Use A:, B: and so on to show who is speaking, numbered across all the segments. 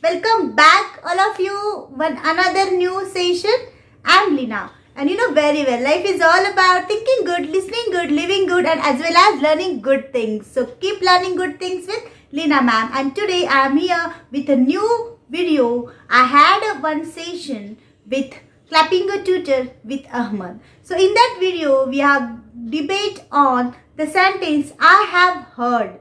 A: Welcome back, all of you. One another new session. I'm Lina, and you know very well, life is all about thinking good, listening good, living good, and as well as learning good things. So keep learning good things with Lina ma'am. And today I'm here with a new video. I had one session with clapping a tutor with Ahmad. So in that video, we have debate on the sentence I have heard.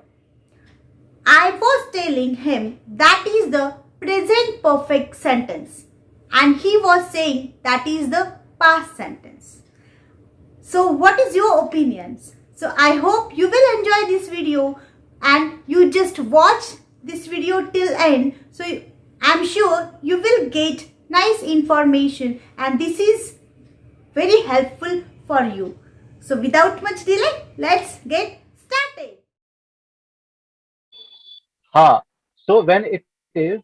A: I was telling him that is the present perfect sentence, and he was saying that is the past sentence. So what is your opinions? So I hope you will enjoy this video and you just watch this video till end. So I'm sure you will get nice information and this is very helpful for you. So without much delay, let's get started.
B: So when it is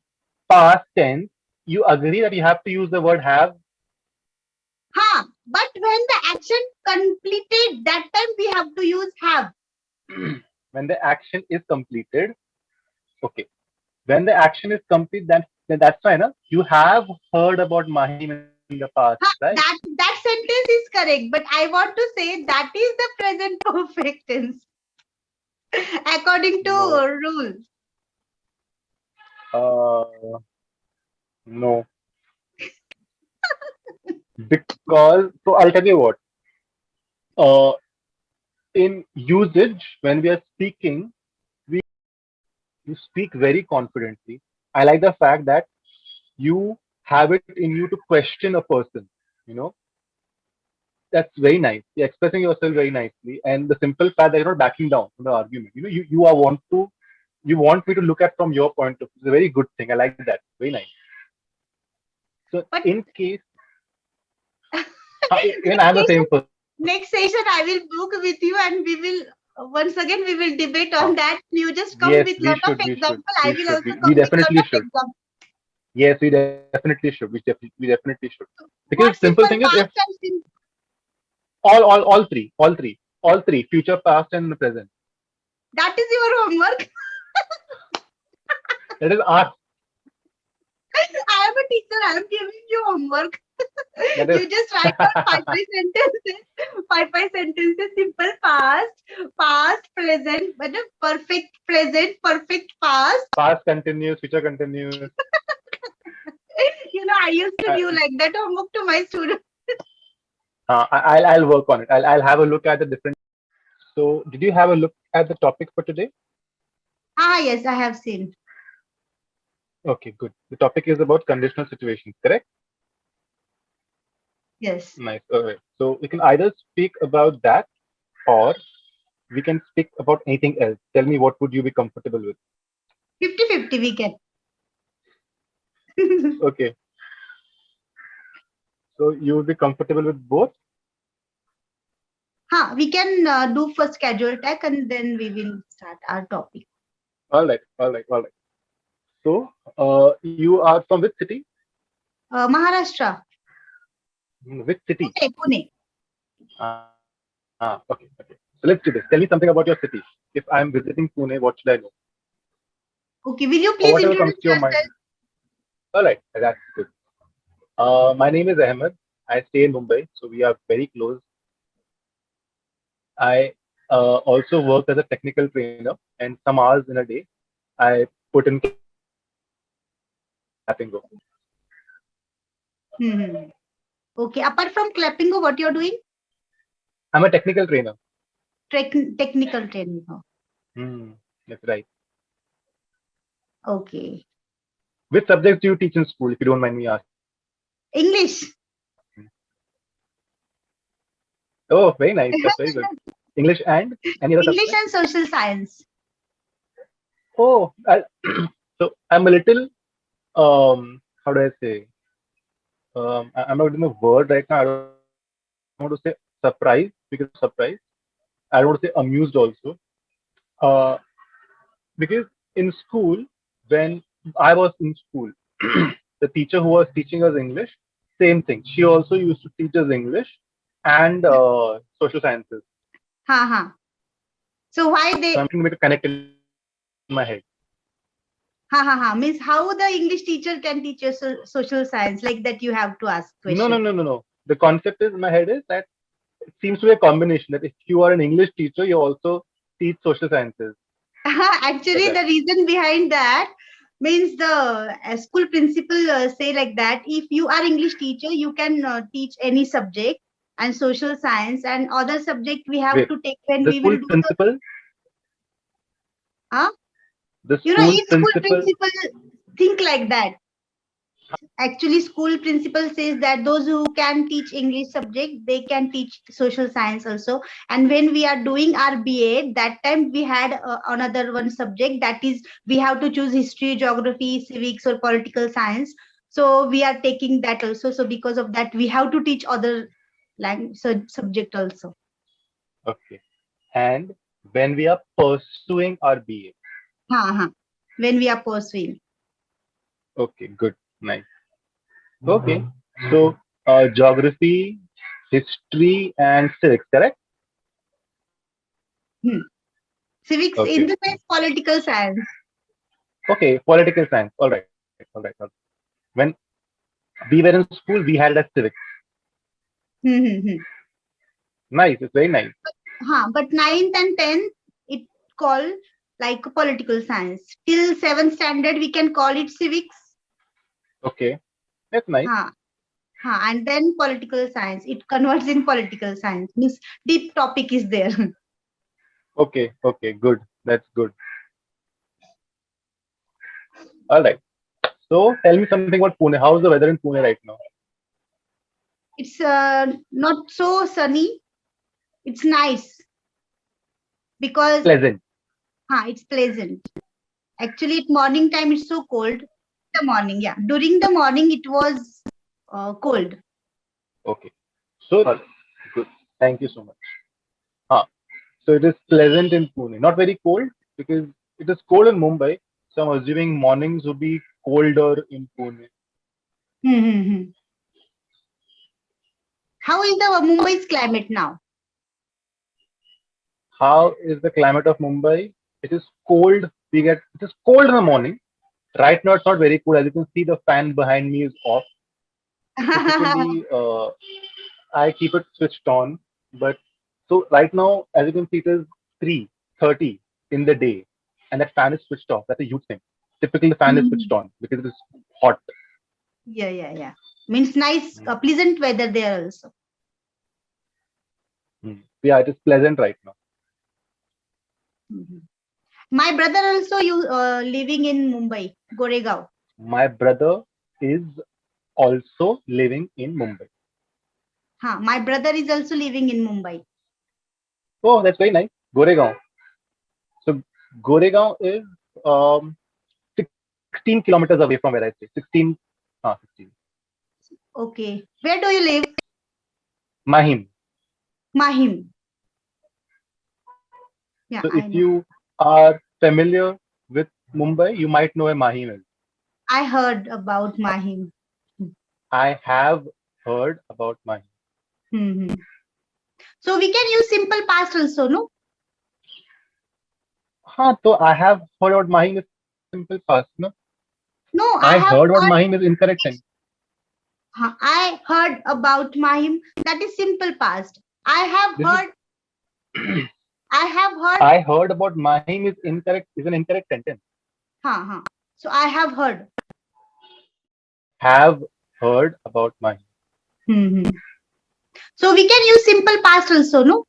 B: past tense, you agree that you have to use the word have.
A: But when the action completed, that time we have to use have.
B: When the action is completed, okay. When the action is complete, then that's fine. Huh? You have heard about Mahim in the past, right?
A: That sentence is correct, but I want to say that is the present perfect tense according to
B: No.
A: rules.
B: No. Because so I'll tell you what. Uh, in usage, when we are speaking, we you speak very confidently. I like the fact that you have it in you to question a person. You know, that's very nice. You're expressing yourself very nicely, and the simple fact that you're not backing down from the argument. You know, you want me to look at from your point of view. It's a very good thing. I like that. Very nice. So
A: But
B: in case, even I'm the same person.
A: next session I will book with you and we will once again we will debate
B: Uh,
A: on that. You just come
B: yes,
A: with
B: we
A: lot of
B: should, we should,
A: example. I
B: we
A: will
B: should,
A: also
B: we
A: come with lot
B: definitely
A: of
B: should.
A: example.
B: Yes, we definitely should. We definitely should. Because
A: What
B: simple
A: simple
B: thing is, if
A: past and
B: all three, future, past, and present.
A: that is your homework.
B: That is our.
A: I am a teacher. I am giving you homework.
B: That is.
A: You just write down five sentences. Five sentences. Simple past, present, but a perfect present, perfect past.
B: Past continues, future continues.
A: You know, I used to
B: Uh,
A: do like that homework to my students.
B: I'll work on it. I'll have a look at the different. So, did you have a look at the topic for today?
A: Yes, I have seen.
B: Okay, good. The topic is about conditional situations, correct?
A: Yes.
B: Nice. All right. So we can either speak about that, or we can speak about anything else. Tell me, what would you be comfortable with?
A: 50-50 we can.
B: Okay. So you would be comfortable with both?
A: We can do first casual tech and then we will start our topic.
B: All right. All right. All right. So you are from which city?
A: Maharashtra.
B: Which city?
A: Pune.
B: Okay. Okay. So let's do this. Tell me something about your city. If I'm visiting Pune, what should I know?
A: Okay, will you
B: Or
A: please
B: whatever comes
A: introduce
B: to your mind.
A: yourself?
B: All right. That's good. My name is Ahmed. I stay in Mumbai, so we are very close. I also work as a technical trainer, and some hours in a day I put in clapping go.
A: Hmm. Okay, apart from clapping, what you're doing?
B: I'm a technical trainer.
A: Technical training.
B: That's right.
A: Okay.
B: Which subjects do you teach in school, if you don't mind me asking?
A: English.
B: Oh, very nice. That's very good. English and any other
A: English
B: subject?
A: and social science.
B: Oh, so I'm a little, how do I say? I'm not in the word right now. I don't want to say surprised because of surprise. I don't want to say amused also. Uh, because in school, when I was in school, the teacher who was teaching us English, same thing. She also used to teach us English and social sciences.
A: Ha. So why
B: So I'm
A: they?
B: trying to make a connect in my head.
A: Ha. Means how the English teacher can teach you social science, like that you have to ask
B: No, no,
A: question.
B: no, no, no. The concept is in my head is that it seems to be a combination that if you are an English teacher, you also teach social sciences. Like
A: Actually,
B: that.
A: the reason behind that means the school principal say like that if you are English teacher, you can teach any subject, and social science and other subject we have
B: Wait,
A: to take when
B: the
A: we will
B: school
A: do the
B: principal,
A: huh?
B: the
A: You know,
B: school
A: each school
B: principal.
A: principal think like that. Actually, school principal says that those who can teach English subject, they can teach social science also. And when we are doing our BA, that time we had another one subject, that is we have to choose history, geography, civics, or political science. So we are taking that also. So because of that, we have to teach other language subject also.
B: Okay. And when we are pursuing our BA.
A: Ha. When we are pursuing.
B: Okay, good. Nice. Okay. So, geography, history, and civics, correct?
A: Hmm. Civics in
B: Okay.
A: the sense political science.
B: Okay, political science. All right. When we were in school, we had that civics.
A: Hmm.
B: Nice. It's very nice.
A: But ninth and 10th, it called like political science. Till 7th standard, we can call it civics.
B: Okay, that's nice.
A: Huh, and then political science. It converts in political science. Means deep topic is there.
B: Okay, good. That's good. All right. So, tell me something about Pune. How's the weather in Pune right now?
A: It's not so sunny. It's nice because
B: Pleasant.
A: it's pleasant. Actually, at morning time, it's so cold. The morning, yeah. During the morning, it was cold.
B: Okay. So, good. Thank you so much. Huh. So, it is pleasant in Pune. Not very cold because it is cold in Mumbai. So, I'm assuming mornings would be colder in Pune.
A: Hmm. How is the Mumbai's climate now?
B: How is the climate of Mumbai? It is cold. It is cold in the morning. Right now, it's not very cool. As you can see, the fan behind me is off. Typically, I keep it switched on. But so right now, as you can see, it is 3:30 in the day, and that fan is switched off. That's a huge thing. Typically, the fan is switched
A: Mhm.
B: on because it is hot.
A: Yeah. Means nice,
B: Mm.
A: pleasant weather there also.
B: Yeah, it is pleasant right now.
A: Mhm. My brother also you living in Mumbai, Goregaon.
B: My brother is also living in Mumbai.
A: My brother is also living in Mumbai.
B: Oh, that's very nice. Goregaon. So Goregaon is um, 16 kilometers away from where I stay. 16.
A: Okay. Where do you live?
B: Mahim.
A: Mahim. Yeah,
B: So if
A: I know.
B: you are familiar with Mumbai, you might know where Mahim is.
A: I heard about Mahim.
B: I have heard about Mahim.
A: Mm-hmm. So we can use simple past also, no?
B: So I have heard about Mahim is simple past. No,
A: No,
B: I heard about Mahim is incorrect tense.
A: I heard about Mahim. That is simple past. I have
B: This is
A: heard. I have heard.
B: I heard about Mahim is incorrect is an incorrect sentence.
A: Ha. So I have heard.
B: Have heard about Mahim.
A: Mm-hmm. So we can use simple past also, no?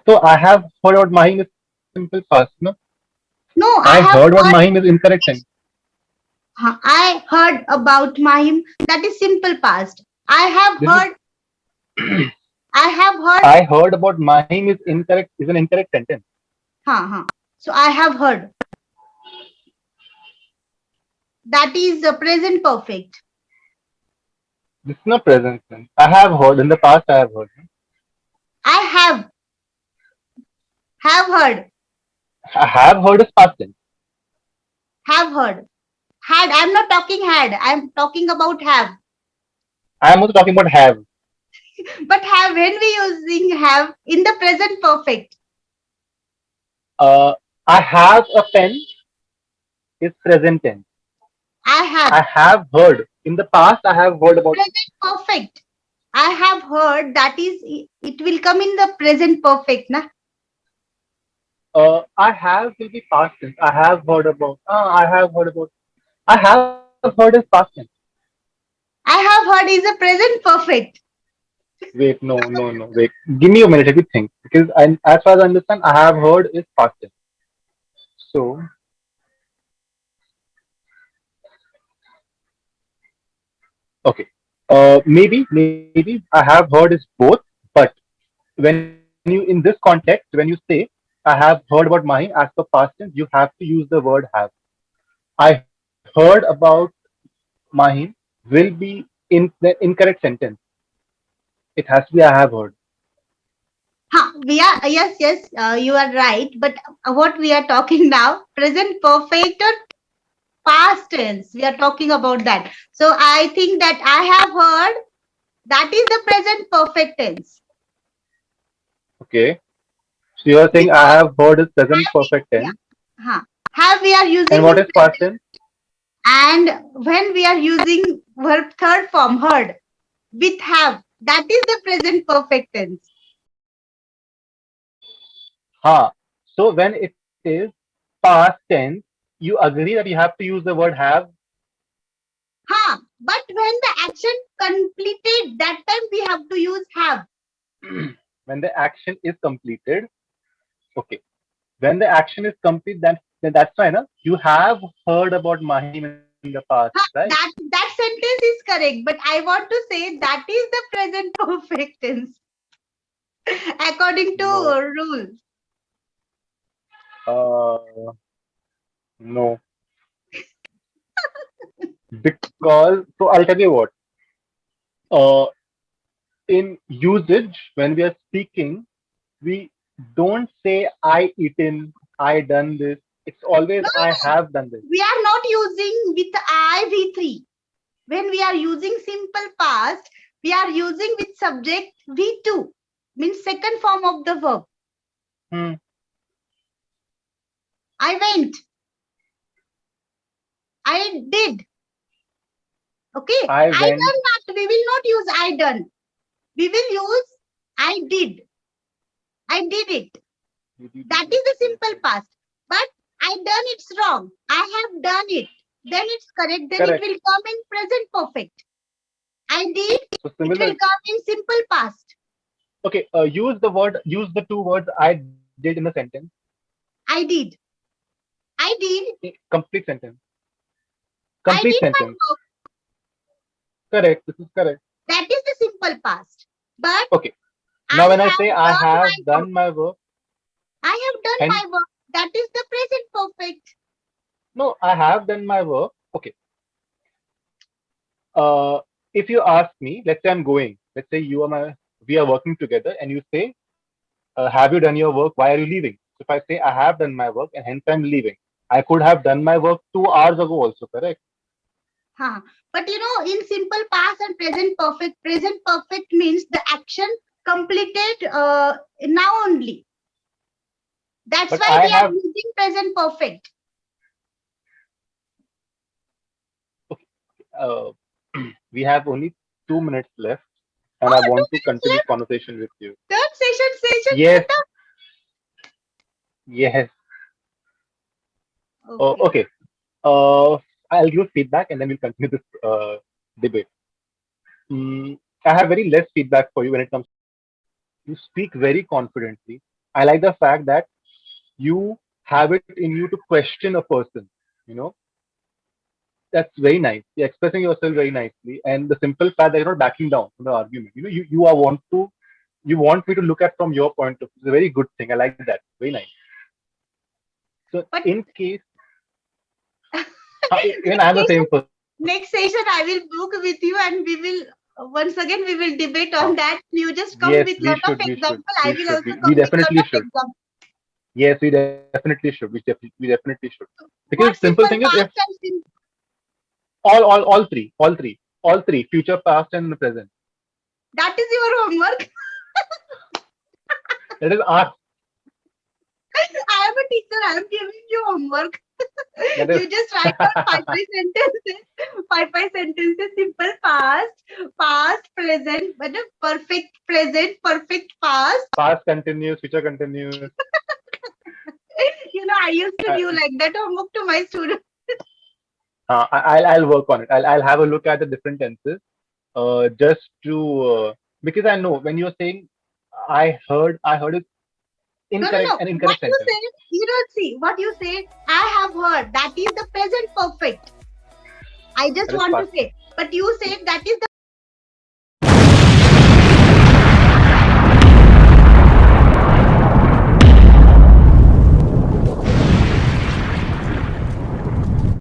B: So I have heard about Mahim is simple past. No,
A: No,
B: I heard about Mahim is incorrect tense.
A: I heard about Mahim. That is simple past. I have
B: This is
A: heard. I have heard.
B: I heard about Mahim is an incorrect sentence.
A: So I have heard. That is the present perfect.
B: This is not present tense. I have heard in the past. I have heard.
A: I have heard.
B: I have heard is past tense.
A: Have heard. Had. I'm not talking had. I'm talking about have.
B: I am also talking about have.
A: But have, when we using have in the present perfect.
B: I have a pen. is present tense.
A: I have.
B: I have heard. In the past, I have heard about.
A: Present perfect. I have heard, that is, it will come in the present perfect, na?
B: I have will be past tense. I have heard about. I have heard about. I have heard is past tense.
A: I have heard is a present perfect.
B: Wait, no. Wait. Give me a minute. Let me think. Because as far as I understand, I have heard is past tense. So, okay. Maybe I have heard is both. But when you in this context, when you say I have heard about Mahim as per past tense, you have to use the word have. I heard about Mahim will be in the incorrect sentence. It has to be I have heard.
A: We are, yes, you are right. But what we are talking now, present perfect or past tense, we are talking about that. So I think that I have heard, that is the present perfect tense.
B: Okay. So you are saying I
A: Because
B: have heard is present
A: have,
B: perfect
A: yeah,
B: tense.
A: have we are
B: And
A: using
B: what
A: in
B: is past tense?
A: and when we are using verb third form heard with have, that is the present perfect tense.
B: Ha. So when it is past tense, you agree that you have to use the word have.
A: But when the action completed, that time we have to use have.
B: When the action is completed. Okay. When the action is complete, then that's fine. Huh? You have heard about Mahim in the past, right?
A: That sentence is correct, but I want to say that is the present perfect tense according to
B: No.
A: rule.
B: No. Because so I'll tell you what. Uh, in usage, when we are speaking, we don't say I eaten, I done this. It's always
A: No,
B: I
A: no,
B: have done this.
A: we are not using with I V3. When we are using simple past, we are using with subject V2, means second form of the verb.
B: Hmm.
A: I went, I did. Okay,
B: I
A: I
B: went.
A: done not. We will not use I done. We will use I did. I did it. That is the simple past. But I done it's wrong. I have done it. Then it's correct. Then it
B: Correct.
A: will come in present perfect. I did.
B: So
A: It will
B: similar.
A: come in simple past.
B: Okay. Use the two words I did in a sentence.
A: I did. I did.
B: Complete sentence.
A: I
B: Complete
A: did my
B: sentence.
A: work.
B: Correct. This is correct.
A: That is the simple past. But
B: Okay.
A: I
B: Now when I
A: have
B: say I
A: done
B: have
A: my work.
B: done my work,
A: I have done
B: and
A: my work. That is the present perfect.
B: no, I have done my work. Okay. If you ask me, let's say I'm going. Let's say we are working together, and you say, "Have you done your work? Why are you leaving?" So if I say I have done my work, and hence I'm leaving, I could have done my work 2 hours ago also. Correct.
A: But in simple past and present perfect means the action completed now only. That's
B: But
A: why
B: I
A: we are
B: have.
A: using present perfect.
B: Okay, uh, we have only 2 minutes left, and I
A: Oh, two
B: want to
A: minutes
B: continue this
A: left.
B: conversation with you.
A: Third session
B: Yes,
A: khatam.
B: yes.
A: Okay.
B: Okay. Uh, I'll give feedback, and then we'll continue this debate. I have very less feedback for you when it comes. You speak very confidently. I like the fact that you have it in you to question a person. You know, that's very nice. You're expressing yourself very nicely, and the simple fact that you're not backing down from the argument. You are want to you want me to look at from your point of view. It's a very good thing. I like that. Very nice. So
A: But
B: in case even I'm the same person.
A: next session I will book with you and we will once again we will debate
B: Huh.
A: on that. You just come
B: Yes,
A: with
B: we
A: lot of
B: should. We should.
A: example. I
B: We
A: will
B: should.
A: also
B: We
A: come with lot
B: definitely
A: of
B: should.
A: example.
B: Yes, we definitely should. We definitely should. Because
A: What
B: simple
A: simple
B: thing is if
A: past and
B: all three, future, past, and present.
A: that is your homework.
B: That is our
A: I am a teacher. I am giving you homework.
B: That is
A: You just write down five sentences. Five sentences. Simple past, present, but perfect present, perfect past.
B: past continuous, future continuous.
A: I used to do like that homework to my students.
B: I'll work on it. I'll have a look at the different tenses. Just to because I know when you're saying I heard it
A: No, no,
B: incorrect,
A: no.
B: an
A: What
B: incorrect
A: you
B: sentence.
A: say, you don't see. What you say, I have heard. That is the present perfect. I just
B: That is
A: want to
B: past.
A: say. But you say that is the